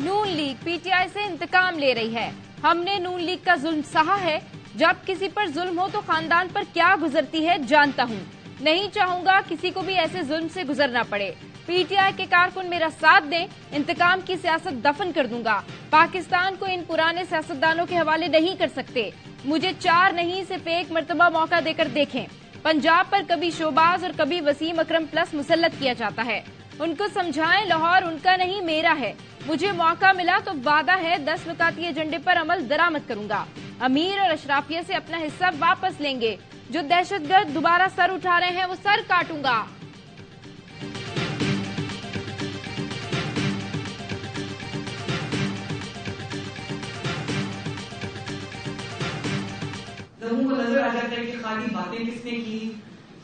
नून league PTI से इंतकाम ले रही है। हमने नून लीग का जुल्म सहा है। जब किसी पर जुल्म हो तो खानदान पर क्या गुजरती है जानता हूँ। नहीं चाहूंगा किसी को भी ऐसे जुल्म से गुजरना पड़े। पीटीआई के कारकुन मेरा साथ दें, इंतकाम की सियासत दफन कर दूंगा। पाकिस्तान को इन पुराने सियासतदानों के हवाले नहीं कर सकते। मुझे 4 नहीं सिर्फ 1 मरतबा मौका देकर देखें। पंजाब पर कभी शोबाज और कभी वसीम अकरम प्लस मुसल्लत किया जाता है। उनको समझाएं लाहौर उनका नहीं मेरा है। मुझे मौका मिला तो वादा है 10 नुकाती एजेंडे पर अमल दरामद करूंगा। अमीर और अशराफिया से अपना हिस्सा वापस लेंगे। जो दहशतगर्द दोबारा सर उठा रहे हैं वो सर काटूंगा। लोगों को नजर आ जाता है कि खाली बातें किसने की,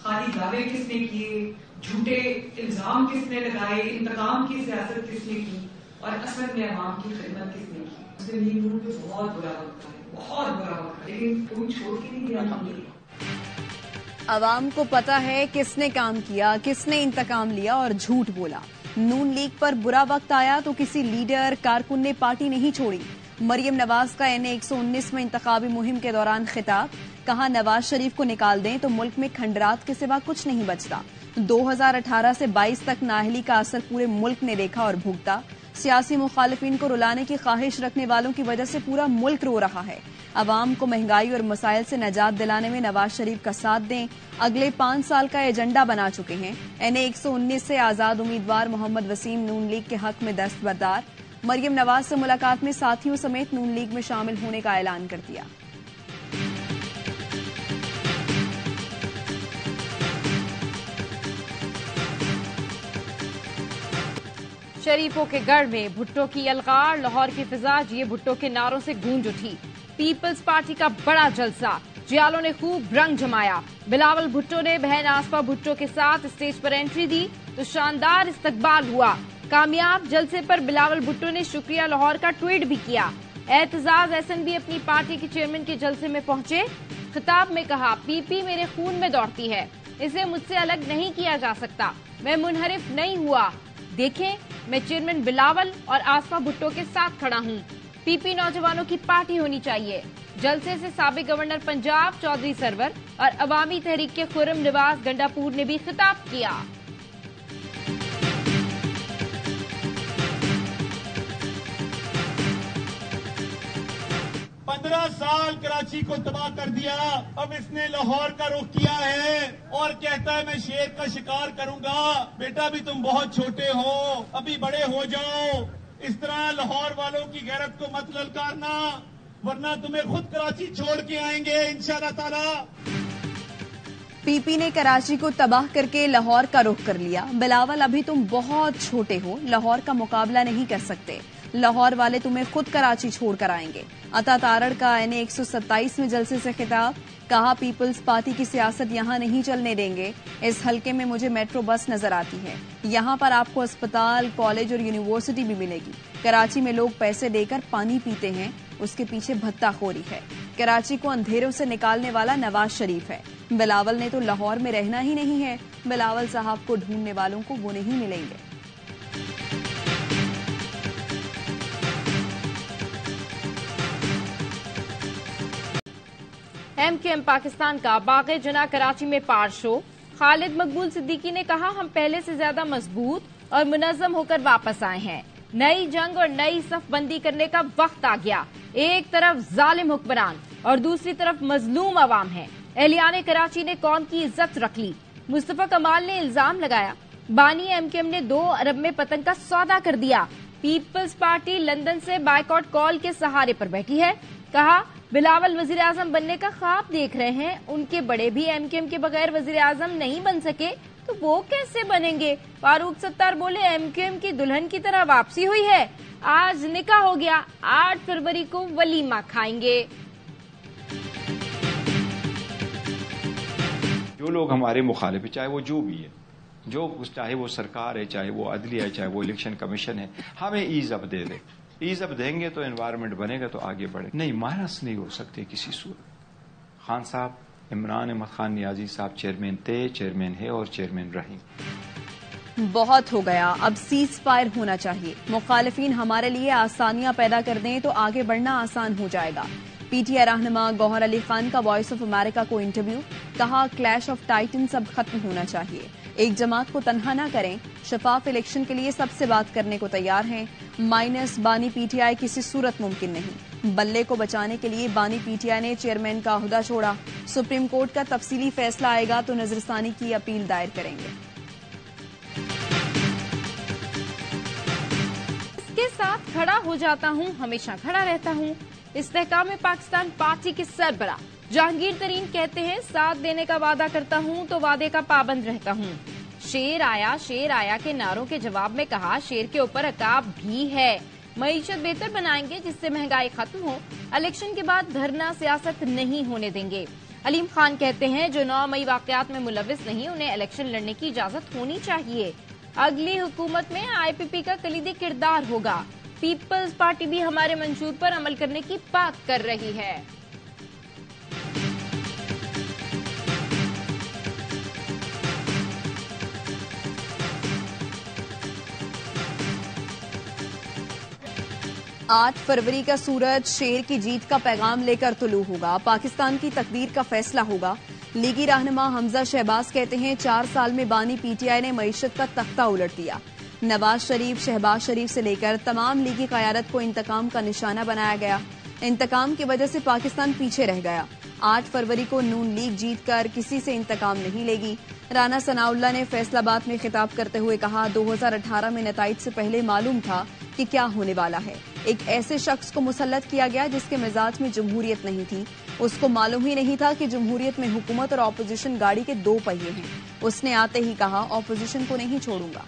खाली दावे किसने किए, झूठे इल्जाम किसने लगाए, इंतकाम की सियासत किसने की और असल में अवाम की खिदमत किसने की। मुस्लिम लीग नून पे बहुत बुरा वक्त है, बहुत बुरा वक्त है, लेकिन कोई छोड़ के नहीं दिया हमने। अवाम को पता है किसने काम किया, किसने इंतकाम लिया और झूठ बोला। नून लीग पर बुरा वक्त आया तो किसी लीडर कारकुन ने पार्टी नहीं छोड़ी। मरियम नवाज का NA 119 में इंतखाबी मुहिम के दौरान खिताब, कहा नवाज शरीफ को निकाल दें तो मुल्क में खंडरात के सिवा कुछ नहीं बचता। 2018 से 22 तक नाअहली का असर पूरे मुल्क ने देखा और भुगता। सियासी मुखालिफिन को रुलाने की ख्वाहिश रखने वालों की वजह से पूरा मुल्क रो रहा है। अवाम को महंगाई और मसाइल से निजात दिलाने में नवाज शरीफ का साथ दें। अगले 5 साल का एजेंडा बना चुके हैं। NA 119 से आजाद उम्मीदवार मोहम्मद वसीम नून लीग के हक में दस्तबरदार। मरियम नवाज से मुलाकात में साथियों समेत नून लीग में शामिल होने का ऐलान कर दिया। शरीफों के गढ़ में भुट्टो की यलगार, लाहौर की फिजा ये भुट्टो के नारों से गूंज उठी। पीपल्स पार्टी का बड़ा जलसा, जियालों ने खूब रंग जमाया। बिलावल भुट्टो ने बहन आसफा भुट्टो के साथ स्टेज पर एंट्री दी तो शानदार इस्तकबाल हुआ। कामयाब जलसे पर बिलावल भुट्टो ने शुक्रिया लाहौर का ट्वीट भी किया। एतजाज एहसन भी अपनी पार्टी के चेयरमैन के जलसे में पहुंचे। खिताब में कहा, पीपी मेरे खून में दौड़ती है, इसे मुझसे अलग नहीं किया जा सकता। मैं मुनहरिफ नहीं हुआ। देखें, मैं चेयरमैन बिलावल और आसफा भुट्टो के साथ खड़ा हूं। पीपी नौजवानों की पार्टी होनी चाहिए। जलसे से साबिक गवर्नर पंजाब चौधरी सरवर और अवामी तहरीक के खुर्रम निवाज गंडापुर ने भी खिताब किया। 15 साल कराची को तबाह कर दिया, अब इसने लाहौर का रुख किया है और कहता है मैं शेर का शिकार करूंगा। बेटा भी तुम बहुत छोटे हो, अभी बड़े हो जाओ। इस तरह लाहौर वालों की गैरत को मत ललकारना, वरना तुम्हें खुद कराची छोड़ के आएंगे इंशाअल्लाह ताला। पीपी ने कराची को तबाह करके लाहौर का रुख कर लिया। बिलावल अभी तुम बहुत छोटे हो, लाहौर का मुकाबला नहीं कर सकते। लाहौर वाले तुम्हें खुद कराची छोड़ कर आएंगे। अता तारड़ का NA 127 में जलसे से खिताब, कहा पीपल्स पार्टी की सियासत यहां नहीं चलने देंगे। इस हलके में मुझे मेट्रो बस नजर आती है। यहां पर आपको अस्पताल, कॉलेज और यूनिवर्सिटी भी मिलेगी। कराची में लोग पैसे देकर पानी पीते हैं, उसके पीछे भत्ताखोरी है। कराची को अंधेरों से निकालने वाला नवाज शरीफ है। बिलावल ने तो लाहौर में रहना ही नहीं है। बिलावल साहब को ढूंढने वालों को वो नहीं मिलेंगे। MKM पाकिस्तान का बाग़े जना कराची में पार शो। खालिद मकबूल सिद्दीकी ने कहा, हम पहले से ज्यादा मजबूत और मुनज़्ज़म होकर वापस आए हैं। नई जंग और नई सफबंदी करने का वक्त आ गया। एक तरफ जालिम हुक्मरान और दूसरी तरफ मजलूम अवाम है। एहलियाने कराची ने कौम की इज्जत रख ली। मुस्तफा कमाल ने इल्जाम लगाया, बानी MKM ने 2 अरब में पतंग का सौदा कर दिया। पीपल्स पार्टी लंदन से बायकॉट कॉल के सहारे पर बैठी है। कहा, बिलावल वजीर आजम बनने का ख्वाब देख रहे हैं। उनके बड़े भी MKM के बगैर वजीर आजम नहीं बन सके तो वो कैसे बनेंगे। फारूक सत्तार बोले, MKM की दुल्हन की तरह वापसी हुई है। आज निकाह हो गया, 8 फरवरी को वलीमा खाएंगे। जो लोग हमारे मुखालिफ है, चाहे वो जो भी है, जो चाहे वो सरकार है, चाहे वो अदलिया है, चाहे वो इलेक्शन कमीशन है, हमें ईज अप दे दे। ईज अप देंगे तो एनवायरनमेंट बनेगा तो आगे बढ़े। नहीं, माइनस नहीं हो सकते किसी सूरत। खान साहब, इमरान अहमद खान नियाजी साहब चेयरमैन थे, चेयरमैन है और चेयरमैन रहेंगे। بہت ہو گیا، اب سیز فائر ہونا چاہیے. مخالفین ہمارے لیے آسانیاں پیدا کر دیں تو آگے بڑھنا آسان ہو جائے گا. پی ٹی آئی رہنما گوہر علی خان کا وائس آف امریکہ کو انٹرویو. کہا کلیش آف ٹائٹنز اب ختم ہونا چاہیے. ایک جماعت کو تنہا نہ کریں. شفاف الیکشن کے لیے سب سے بات کرنے کو تیار ہیں. مائنس بانی پی ٹی آئی کسی صورت ممکن نہیں. بلے کو بچانے کے لیے بانی پی ٹی آئی نے چیئرمین کا عہدہ چھوڑا. سپریم کورٹ کا تفصیلی فیصلہ آئے گا تو نظر ثانی کی اپیل دائر کریں گے. اس کے ساتھ کھڑا ہو جاتا ہوں، ہمیشہ کھڑا رہتا ہوں. استحکام پاکستان پارٹی کے سربراہ جہانگیر ترین کہتے ہیں ساتھ دینے کا وعدہ کرتا ہوں تو وعدے کا پابند رہتا ہوں. شیر آیا کے نعروں کے جواب میں کہا شیر کے اوپر عقاب بھی ہے. معیشت بہتر بنائیں گے جس سے مہنگائی ختم ہو. الیکشن کے بعد دھرنا سیاست نہیں ہونے دیں گے. علیم خان کہتے ہیں جو 9 مئی واقعات میں ملوث نہیں انہیں الیکشن لڑنے کی اجازت ہونی چاہیے. اگلی حکومت میں آئی پی پی کا کلیدی کردار ہوگا. پیپلز پارٹی بھی ہمارے منشور پر عمل کرنے کی بات کر رہی ہے. آٹھ فروری کا سورج شیر کی جیت کا پیغام لے کر طلوع ہوگا. پاکستان کی تقدیر کا فیصلہ ہوگا. لیگی رہنما حمزہ شہباز کہتے ہیں 4 سال میں بانی پی ٹی آئی نے معیشت کا تختہ الٹ دیا. نواز شریف شہباز شریف سے لے کر تمام لیگی قیادت کو انتقام کا نشانہ بنایا گیا. انتقام کی وجہ سے پاکستان پیچھے رہ گیا. 8 فروری کو نون لیگ جیت کر کسی سے انتقام نہیں لے گی. رانا ثناء اللہ نے فیصل آباد میں خطاب کرتے ہوئے کہا 2018 میں نتائج سے پہلے معلوم تھا کہ کیا ہونے والا ہے. ایک ایسے شخص کو مسلط کیا گیا جس کے مزاج میں جمہوریت نہیں تھی. اس کو معلوم ہی نہیں تھا کہ جمہوریت میں حکومت اور اپوزیشن گاڑی کے 2 پہیے ہیں. اس نے آتے ہی کہا اپوزیشن کو نہیں چھوڑوں گا.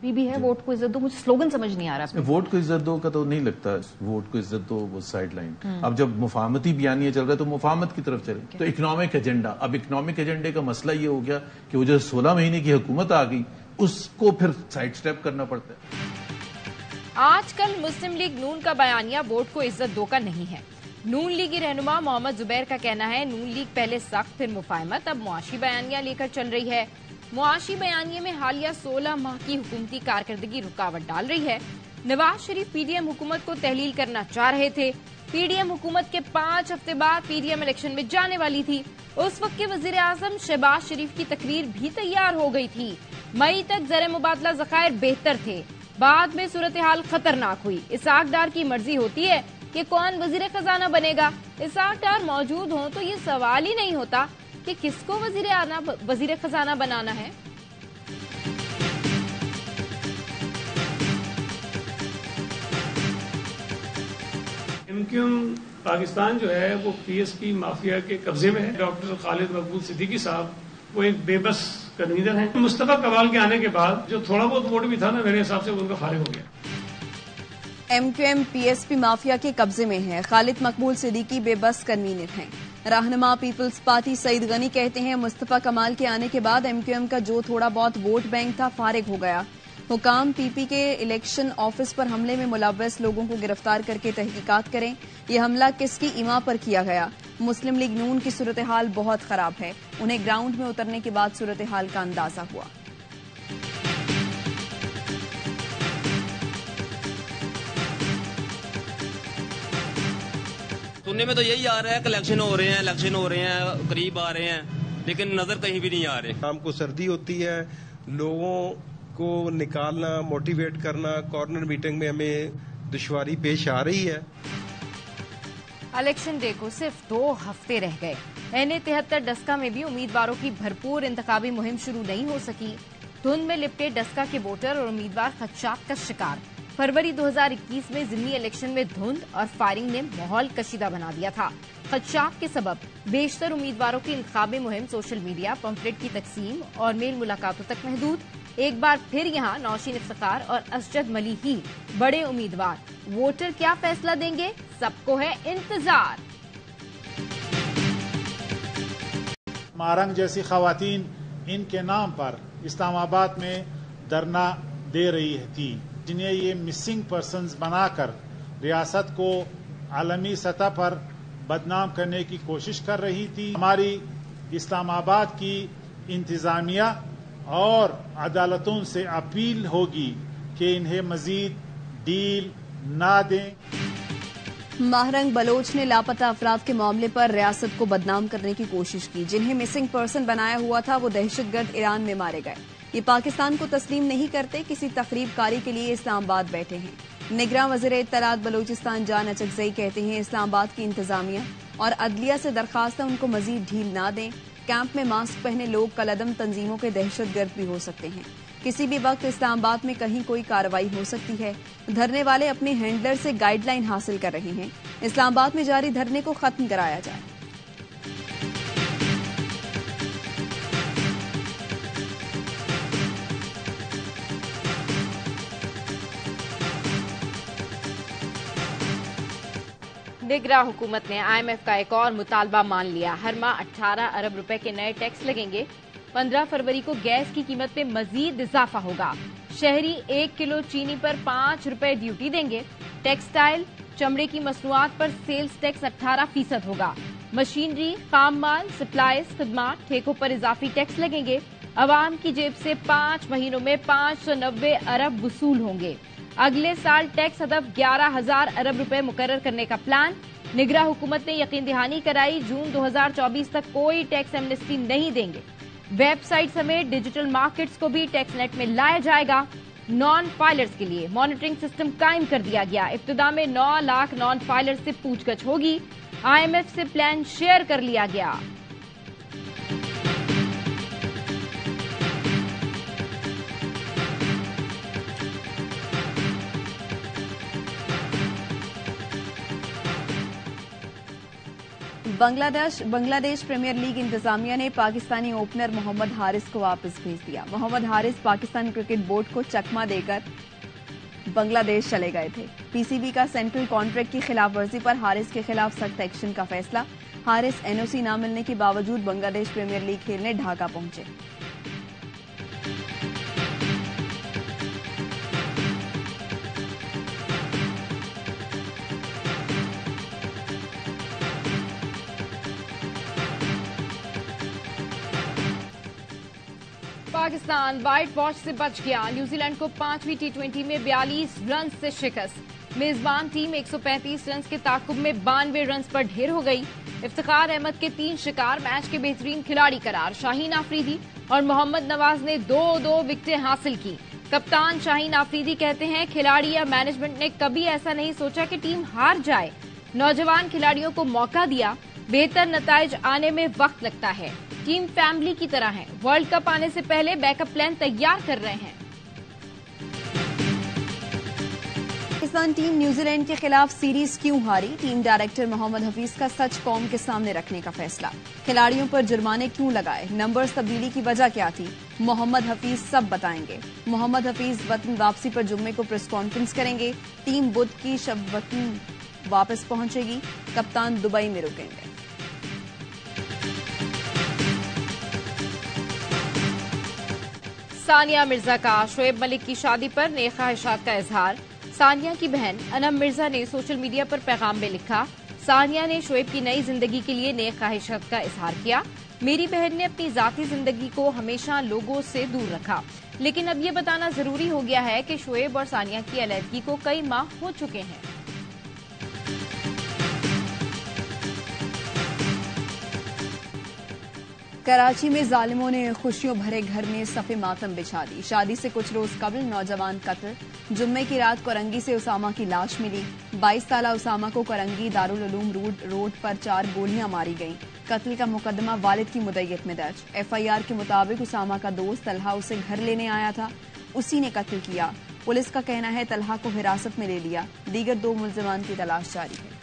بھی ہے ووٹ کو عزت دو، مجھے سلوگن سمجھ نہیں آ رہا. ووٹ کو عزت دو کا تو نہیں لگتا. ووٹ کو عزت دو وہ سائڈ لائن. اب جب مفاہمتی بیانیہ چل رہا ہے تو مفاہمت کی طرف چلے. تو اکنامک ایجنڈا، اب اکنامک ایجنڈے کا مسئلہ یہ ہو گیا کہ وہ جو 16 مہینے کی حکومت آ گئی اس کو پھر سائڈ سٹیپ کرنا پڑتا ہے. آج کل مسلم لیگ نون کا بیانیہ ووٹ کو عزت دو کا نہیں ہے. نون لیگی رہنما محمد زبیر کا کہنا ہے نون لیگ پہلے سخت پھر مفاہمت، اب معاشی بیانیہ لے کر چل رہی ہے. معاشی بیانیے میں حالیہ 16 ماہ کی حکومتی کارکردگی رکاوٹ ڈال رہی ہے. Nawaz Sharif P D M حکومت کو تحلیل کرنا چاہ رہے تھے. پی ڈی ایم حکومت کے 5 ہفتے بعد پی ڈی ایم الیکشن میں جانے والی تھی. اس وقت کے وزیر اعظم شہباز شریف کی تقریر بھی تیار ہو گئی تھی. مئی تک زر مبادلہ ذخائر بہتر تھے. بعد میں صورتحال خطرناک ہوئی. اسحاق ڈار کی مرضی ہوتی ہے کہ کون وزیر خزانہ بنے گا. اسحاق ڈار موجود ہوں تو یہ سوال ہی نہیں ہوتا کہ کس کو وزیر خزانہ بنانا ہے. ایم کیو ایم پاکستان جو ہے وہ پی ایس پی مافیا کے قبضے میں ہے. ڈاکٹر خالد مقبول صدیقی صاحب وہ ایک بے بس کنوینر ہیں. مصطفیٰ کمال کے آنے کے بعد جو تھوڑا بہت ووٹ بھی تھا نا میرے حساب سے وہ ان کا فارغ ہو گیا. M Q M P S P mafia کے قبضے میں ہے. خالد مقبول صدیقی بے بس کنوینر ہیں. رہنما پیپلز پارٹی سعید غنی کہتے ہیں مصطفیٰ کمال کے آنے کے بعد ایم کیو ایم کا جو تھوڑا بہت ووٹ بینک تھا فارغ ہو گیا. حکام پی پی کے الیکشن آفس پر حملے میں ملوث لوگوں کو گرفتار کر کے تحقیقات کریں. یہ حملہ کس کی ایما پر کیا گیا. مسلم لیگ نون کی صورتحال بہت خراب ہے. انہیں گراؤنڈ میں اترنے کے بعد صورتحال کا اندازہ ہوا. سننے میں تو یہی آ رہا ہے کہ الیکشن ہو رہے ہیں قریب آ رہے ہیں لیکن نظر کہیں بھی نہیں آ رہے. شام کو سردی ہوتی ہے، لوگوں کو نکالنا موٹیویٹ کرنا کارنر میٹنگ میں ہمیں دشواری پیش آ رہی ہے. الیکشن ڈے کو صرف 2 ہفتے رہ گئے. N73 ڈسکا میں بھی امیدواروں کی بھرپور انتخابی مہم شروع نہیں ہو سکی. دھند میں لپٹے ڈسکا کے ووٹر اور امیدوار خدشات کا شکار. فروری 2021 میں ضمنی الیکشن میں دھند اور فائرنگ نے ماحول کشیدہ بنا دیا تھا. خدشات کے سبب بیشتر امیدواروں کی انتخابی مہم سوشل میڈیا، پمفلٹ کی تقسیم اور میل ملاقاتوں تک محدود. ایک بار پھر یہاں نوشین افتخار اور اسجد ملی ہی بڑے امیدوار. ووٹر کیا فیصلہ دیں گے، سب کو ہے انتظار. مارنگ جیسی خواتین ان کے نام پر اسلام آباد میں دھرنا دے رہی تھی، جنہیں یہ مسنگ پرسنز بنا کر ریاست کو عالمی سطح پر बदनाम करने की कोशिश कर रही थी। हमारी इस्लामाबाद की इंतजामिया और अदालतों से अपील होगी कि इन्हें मजीद डील ना दें। महरंग बलोच ने लापता अफराद के मामले पर रियासत को बदनाम करने की कोशिश की। जिन्हें मिसिंग पर्सन बनाया हुआ था वो दहशतगर्द ईरान में मारे गए। ये पाकिस्तान को तस्लीम नहीं करते, किसी तकरीब कारी के लिए इस्लामाबाद बैठे हैं। निगरान वज़ीर इत्तलात बलूचिस्तान जान अचकज़ई कहते हैं इस्लामाबाद की इंतजामिया और अदलिया से दरखास्त है उनको मजीद ढील ना दें। कैंप में मास्क पहने लोग कलअदम तंजीमों के दहशतगर्द भी हो सकते हैं। किसी भी वक्त इस्लामाबाद में कहीं कोई कार्रवाई हो सकती है। धरने वाले अपने हैंडलर से गाइडलाइन हासिल कर रहे हैं। इस्लामाबाद में जारी धरने को खत्म कराया जाए। निगरां हुकूमत ने IMF का एक और मुतालबा मान लिया। हर माह 18 अरब रुपए के नए टैक्स लगेंगे। 15 फरवरी को गैस की कीमत में मजीद इजाफा होगा। शहरी 1 किलो चीनी पर 5 रुपए ड्यूटी देंगे। टेक्सटाइल, चमड़े की मसनूआत पर सेल्स टैक्स 18% होगा। मशीनरी, खाम माल, सप्लाईज, खदमात, ठेकों पर इजाफी टैक्स लगेंगे। अवाम की जेब से 5 महीनों में 590 अरब वसूल होंगे। अगले साल टैक्स हदफ 11,000 अरब रुपए मुकर्रर करने का प्लान। निगरां हुकूमत ने यकीन दहानी कराई, जून 2024 तक कोई टैक्स एमनेस्टी नहीं देंगे। वेबसाइट समेत डिजिटल मार्केट्स को भी टैक्स नेट में लाया जाएगा। नॉन फाइलर्स के लिए मॉनिटरिंग सिस्टम कायम कर दिया गया। इब्तिदा में 9 लाख नॉन फाइलर्स से पूछगछ होगी। IMF से प्लान शेयर कर लिया गया। बांग्लादेश प्रीमियर लीग इंतजामिया ने पाकिस्तानी ओपनर मोहम्मद हारिस को वापस भेज दिया। मोहम्मद हारिस पाकिस्तान क्रिकेट बोर्ड को चकमा देकर बांग्लादेश चले गए थे। PCB का सेंट्रल कॉन्ट्रैक्ट की खिलाफवर्जी पर हारिस के खिलाफ सख्त एक्शन का फैसला। हारिस NOC न मिलने के बावजूद बांग्लादेश प्रीमियर लीग खेलने ढाका पहुंचे। पाकिस्तान व्हाइट वॉश से बच गया। न्यूजीलैंड को 5वीं T20 में 42 रन से शिकस्त। मेजबान टीम 135 रन के ताकुब में 92 रन पर ढेर हो गई। इफ्तिखार अहमद के 3 शिकार, मैच के बेहतरीन खिलाड़ी करार। शाहीन आफरीदी और मोहम्मद नवाज ने 2-2 विकेटें हासिल की। कप्तान शाहीन आफरीदी कहते हैं खिलाड़ी या मैनेजमेंट ने कभी ऐसा नहीं सोचा कि टीम हार जाए। नौजवान खिलाड़ियों को मौका दिया। बेहतर नताइज आने में वक्त लगता है। टीम फैमिली की तरह है। वर्ल्ड कप आने से पहले बैकअप प्लान तैयार कर रहे हैं। पाकिस्तान टीम न्यूजीलैंड के खिलाफ सीरीज क्यों हारी? टीम डायरेक्टर मोहम्मद हफीज का सच कौम के सामने रखने का फैसला। खिलाड़ियों पर जुर्माने क्यों लगाए? नंबर्स तब्दीली की वजह क्या थी? मोहम्मद हफीज सब बताएंगे। मोहम्मद हफीज वतन वापसी पर जुम्मे को प्रेस कॉन्फ्रेंस करेंगे। टीम बुध की शब वतन वापस पहुंचेगी। कप्तान दुबई में रुकेंगे। सानिया मिर्जा का शोएब मलिक की शादी पर नेक ख्वाहिशात का इजहार। सानिया की बहन अनम मिर्जा ने सोशल मीडिया पर पैगाम में लिखा, सानिया ने शोएब की नई जिंदगी के लिए नेक ख्वाहिशात का इजहार किया। मेरी बहन ने अपनी जाती जिंदगी को हमेशा लोगों से दूर रखा, लेकिन अब ये बताना जरूरी हो गया है कि शोएब और सानिया की अलहदगी को कई माह हो चुके हैं। कराची में जालिमों ने खुशियों भरे घर में सफ़े मातम बिछा दी। शादी से कुछ रोज कबल नौजवान कत्ल। जुम्मे की रात कोरंगी से उसामा की लाश मिली। 22 साला उसामा को कोरंगी दारुल उलूम रोड पर 4 गोलियां मारी गईं। कत्ल का मुकदमा वालिद की मुद्दत में दर्ज। FIR के मुताबिक उसामा का दोस्त तलहा उसे घर लेने आया था, उसी ने कत्ल किया। पुलिस का कहना है तलहा को हिरासत में ले लिया। दीगर 2 मुल्जिमान की तलाश जारी है।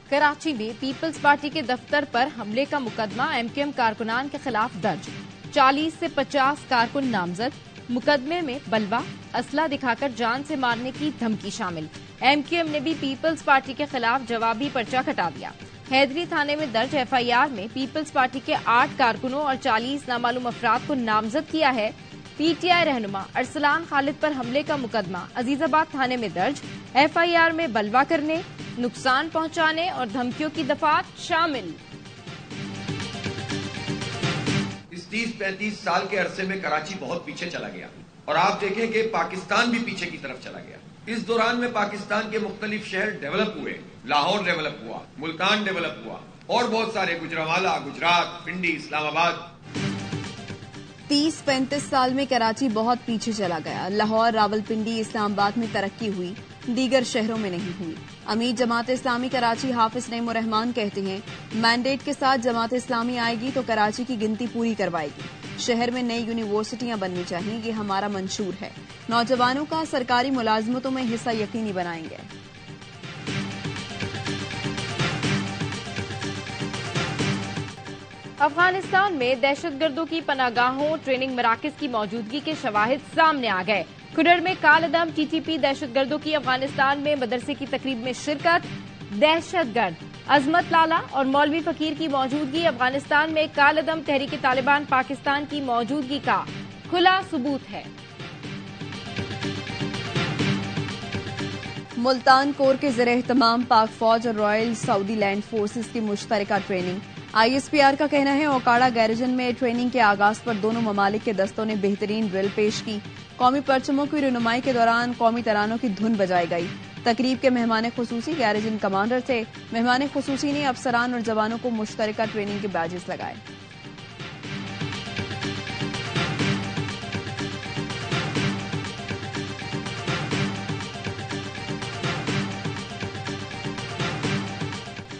कराची में पीपल्स पार्टी के दफ्तर पर हमले का मुकदमा MKM कारकुनान के खिलाफ दर्ज। 40 से 50 कारकुन नामजद। मुकदमे में बलवा, असला दिखाकर जान से मारने की धमकी शामिल। MKM ने भी पीपल्स पार्टी के खिलाफ जवाबी पर्चा कटा दिया। हैदरी थाने में दर्ज FIR में पीपल्स पार्टी के 8 कारकुनों और 40 नामालूम अफराद को नामजद किया है। PTI رہنما ارسلان خالد پر حملے کا مقدمہ عزیز آباد تھانے میں درج، FIR میں بلوا کرنے، نقصان پہنچانے اور دھمکیوں کی دفعات شامل۔ اس 30-35 سال کے عرصے میں کراچی بہت پیچھے چلا گیا اور آپ دیکھیں کہ پاکستان بھی پیچھے کی طرف چلا گیا۔ اس دوران میں پاکستان کے مختلف شہر ڈیولپ ہوئے، لاہور ڈیولپ ہوا، ملتان ڈیولپ ہوا اور بہت سارے، گجرانوالہ، گجرات، پنڈی، اسلام آباد۔ 30-35 سال میں کراچی بہت پیچھے چلا گیا۔ لاہور، راولپنڈی، اسلام آباد میں ترقی ہوئی، دیگر شہروں میں نہیں ہوئی۔ امیر جماعت اسلامی کراچی حافظ نعیم الرحمان کہتے ہیں مینڈیٹ کے ساتھ جماعت اسلامی آئے گی تو کراچی کی گنتی پوری کروائے گی۔ شہر میں نئی یونیورسٹیاں بننی چاہیے، یہ ہمارا منشور ہے۔ نوجوانوں کا سرکاری ملازمتوں میں حصہ یقینی بنائیں گے۔ افغانستان میں دہشت گردوں کی پناہ گاہوں، ٹریننگ مراکز کی موجودگی کے شواہد سامنے آ گئے۔ کھڈر میں کالعدم TTP دہشت گردوں کی افغانستان میں مدرسے کی تقریب میں شرکت۔ دہشت گرد عظمت لالا اور مولوی فقیر کی موجودگی افغانستان میں کالعدم تحریک طالبان پاکستان کی موجودگی کا کھلا ثبوت ہے۔ ملتان کور کے زیر اہتمام پاک فوج اور رائل سعودی لینڈ فورسز کی مشترکہ ٹریننگ۔ ISPR کا کہنا ہے اوکاڑا گیریجن میں ٹریننگ کے آغاز پر دونوں ممالک کے دستوں نے بہترین ڈرل پیش کی۔ قومی پرچموں کی رونمائی کے دوران قومی ترانوں کی دھن بجائی گئی۔ تقریب کے مہمان خصوصی گیریجن کمانڈر تھے۔ مہمان خصوصی نے افسران اور جوانوں کو مشترکہ ٹریننگ کے بیجز لگائے۔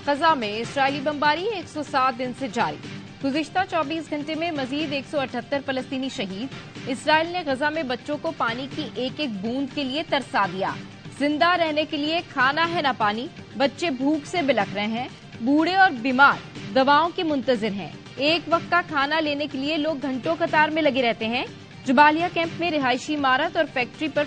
غزہ میں اسرائیلی بمباری 107 دن سے جاری۔ گزشتہ 24 گھنٹے میں مزید 178 فلسطینی شہید۔ اسرائیل نے غزہ میں بچوں کو پانی کی ایک ایک بوند کے لیے ترسا دیا۔ زندہ رہنے کے لیے کھانا ہے نہ پانی، بچے بھوک سے بلک رہے ہیں، بوڑھے اور بیمار دواؤں کے منتظر ہیں۔ ایک وقت کا کھانا لینے کے لیے لوگ گھنٹوں قطار میں لگے رہتے ہیں۔ جبالیہ کیمپ میں رہائشی عمارت اور فیکٹری پر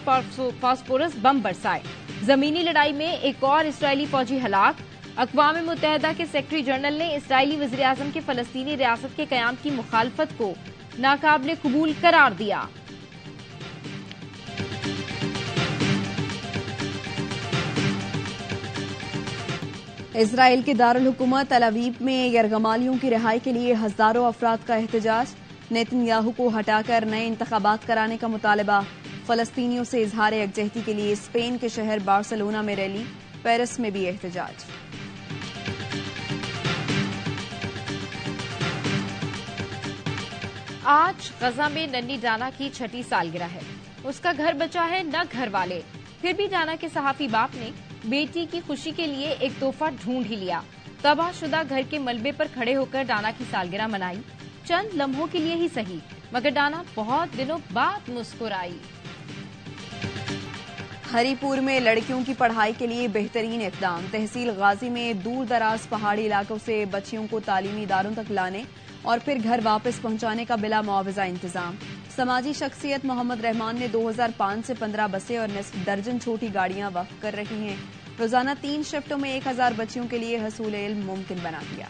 فاسفورس بم برسائے۔ زمینی لڑائی میں ایک اور اسرائیلی فوجی ہلاک۔ اقوام متحدہ کے سیکرٹری جنرل نے اسرائیلی وزیراعظم کے فلسطینی ریاست کے قیام کی مخالفت کو ناقابل قبول قرار دیا۔ اسرائیل کے دارالحکومت تل ابیب میں یرغمالیوں کی رہائی کے لیے ہزاروں افراد کا احتجاج۔ نیتن یاہو کو ہٹا کر نئے انتخابات کرانے کا مطالبہ۔ فلسطینیوں سے اظہار یکجہتی کے لیے اسپین کے شہر بارسلونا میں ریلی، پیرس میں بھی احتجاج۔ آج غزہ میں ننھی ڈانا کی 6ٹھی سالگرہ ہے۔ اس کا گھر بچا ہے نہ گھر والے، پھر بھی ڈانا کے صحافی باپ نے بیٹی کی خوشی کے لیے ایک تحفہ ڈھونڈ ہی لیا۔ تباہ شدہ گھر کے ملبے پر کھڑے ہو کر ڈانا کی سالگرہ منائی، چند لمحوں کے لیے ہی صحیح، مگر ڈانا بہت دنوں بعد مسکرائی۔ ہری پور میں لڑکیوں کی پڑھائی کے لیے بہترین اقدام۔ تحصیل غازی میں دور دراز پہاڑی علاقوں سے بچیوں کو تعلیمی اداروں تک لانے اور پھر گھر واپس پہنچانے کا بلا معاوضہ انتظام۔ سماجی شخصیت محمد رحمان نے 2005 سے 15 بسیں اور نصف درجن چھوٹی گاڑیاں وقف کر رہی ہیں۔ روزانہ 3 شفٹوں میں 1000 بچیوں کے لیے حصول علم ممکن بنا دیا۔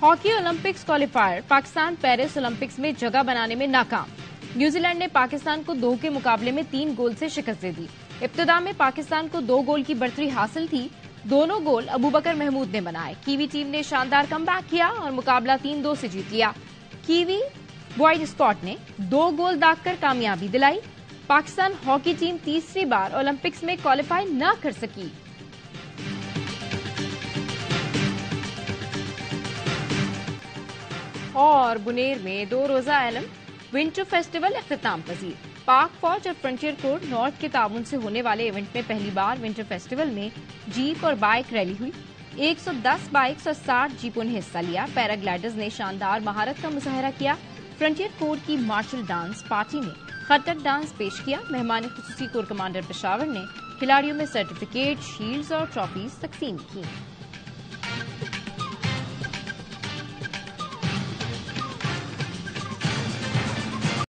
Hockey Olympics qualifier Pakistan Paris Olympics میں جگہ بنانے میں ناکام۔ نیوزی لینڈ نے پاکستان کو 2 کے مقابلے میں 3 گول سے شکست دے دی۔ ابتدا میں پاکستان کو 2 گول کی بڑھتری حاصل تھی، دونوں گول ابوبکر محمود نے بنائے۔ کیوی ٹیم نے شاندار کم بیک کیا اور مقابلہ 3-2 سے جیت لیا۔ کیوی وائٹ اسکواڈ نے 2 گول داغ کر کامیابی دلائی۔ پاکستان ہاکی ٹیم تیسری بار اولمپکس میں کوالیفائی نہ کر سکی۔ اور بنیر میں 2 روزہ عالم ونٹر فیسٹیول اختتام پذیر۔ پاک فوج اور فرنٹیئر کورٹ نارتھ کے تعاون سے ہونے والے ایونٹ میں پہلی بار ونٹر فیسٹیول میں جیپ اور بائک ریلی ہوئی۔ 110 بائکس اور 60 جیپوں نے حصہ لیا۔ پیراگلائڈرز نے شاندار مہارت کا مظاہرہ کیا۔ فرنٹیئر کورٹ کی مارشل ڈانس پارٹی نے خطک ڈانس پیش کیا۔ مہمان خصوصی کور کمانڈر پشاور نے کھلاڑیوں میں سرٹیفکیٹ، شیلڈز اور ٹرافیز تقسیم کی۔